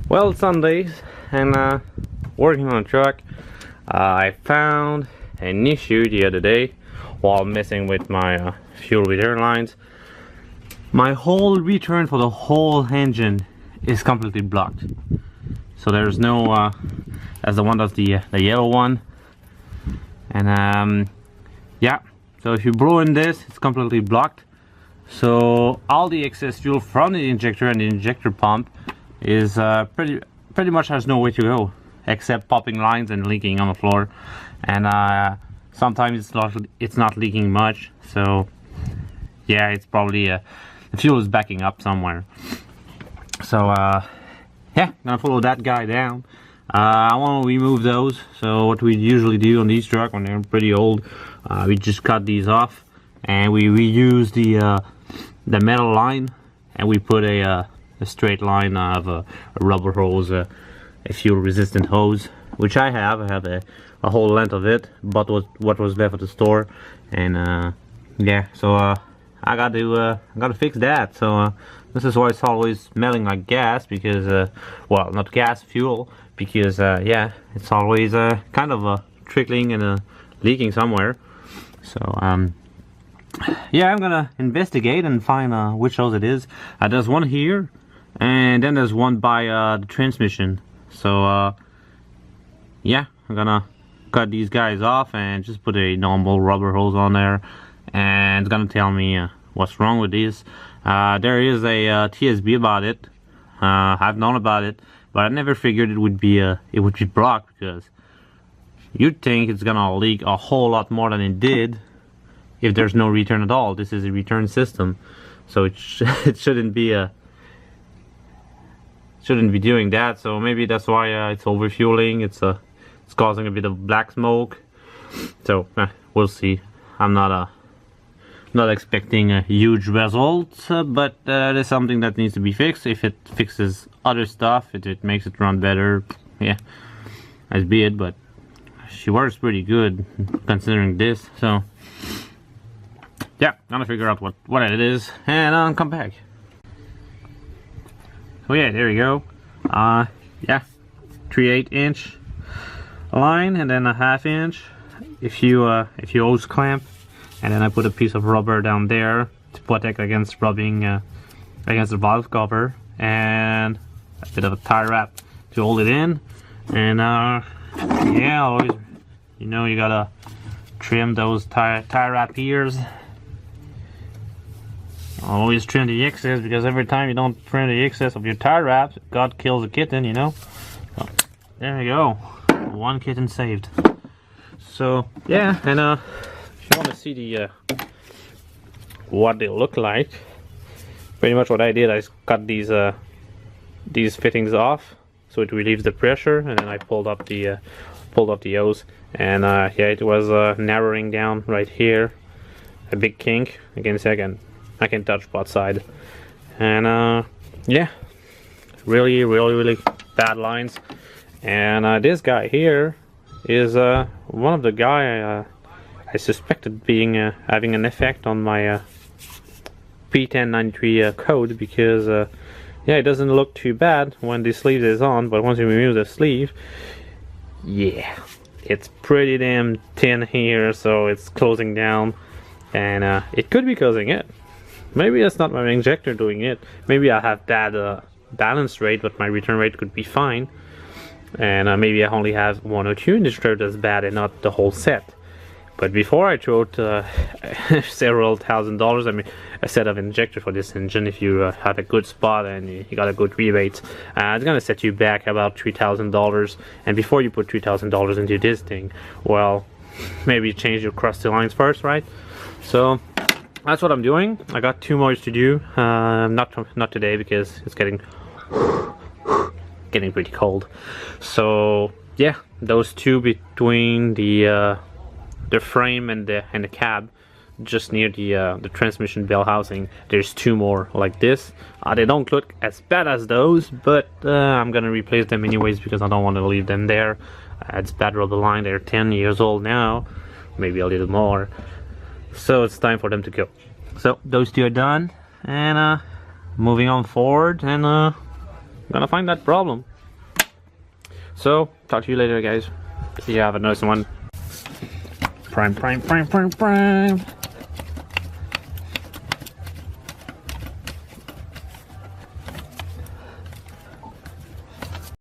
Well, it's Sundays and working on a truck. I found an issue the other day while messing with my fuel return lines. My whole return for the whole engine is completely blocked. So there's no, as the one that's the yellow one. And yeah, so if you blow in this, it's completely blocked. So all the excess fuel from the injector and the injector pump is pretty much has nowhere to go except popping lines and leaking on the floor. And sometimes it's not leaking much. So yeah, it's probably the fuel is backing up somewhere. So yeah, gonna follow that guy down. I want to remove those. So what we usually do on these trucks when they're pretty old, we just cut these off and we reuse the metal line, and we put a straight line of a rubber hose, a fuel resistant hose, which I have a whole length of it, but what was left at the store. And yeah, so I gotta fix that. So this is why it's always smelling like gas, because well, not gas, fuel, because yeah, it's always kind of trickling and leaking somewhere. So yeah, I'm gonna investigate and find which hose it is. There's one here, and then there's one by the transmission. So yeah, I'm gonna cut these guys off and just put a normal rubber hose on there, and it's gonna tell me what's wrong with these. There is a TSB about it. I've known about it, but I never figured it would be blocked, because you'd think it's gonna leak a whole lot more than it did if there's no return at all. This is a return system, so it shouldn't be doing that. So maybe that's why it's overfueling. It's causing a bit of black smoke. So we'll see. I'm not expecting a huge result, but there's something that needs to be fixed. If it fixes other stuff, if it makes it run better, yeah, as be it. But she works pretty good considering this. So yeah, gonna figure out what it is and come back. So yeah, there we go. Yeah, 3/8 inch line, and then a 1/2 inch if you hose clamp, and then I put a piece of rubber down there to protect against rubbing against the valve cover, and a bit of a tie wrap to hold it in. And yeah, always, you know, you gotta trim those tie wrap ears. Always trim the excess, because every time you don't trim the excess of your tie wraps, God kills a kitten, you know. So, there you go, one kitten saved. So yeah, and if you want to see the what they look like, pretty much what I did, I cut these fittings off so it relieves the pressure, and then I pulled up the hose, and yeah, it was narrowing down right here, a big kink. Again, second, I can touch both side, and yeah, really bad lines. And this guy here is one of the guy I suspected being having an effect on my p1093 code, because yeah, it doesn't look too bad when the sleeve is on, but once you remove the sleeve, yeah, it's pretty damn thin here, so it's closing down, and it could be causing it. Maybe it's not my injector doing it. Maybe I have bad balance rate, but my return rate could be fine. And maybe I only have one or two injectors that's bad and not the whole set. But before I throw several $1,000s, I mean a set of injectors for this engine, if you have a good spot and you got a good rebate, it's gonna set you back about $3,000. And before you put $3,000 into this thing, well, maybe change your crusty lines first, right? So that's what I'm doing. I got 2 more to do. Not today, because it's getting pretty cold. So yeah, those two between the frame and the cab, just near the transmission bell housing. There's 2 more like this. They don't look as bad as those, but I'm gonna replace them anyways, because I don't want to leave them there. It's bad rubber line. They're 10 years old now, maybe a little more. So it's time for them to go. So those 2 are done, and moving on forward, and gonna find that problem. So talk to you later, guys. See you, have a nice one. Prime.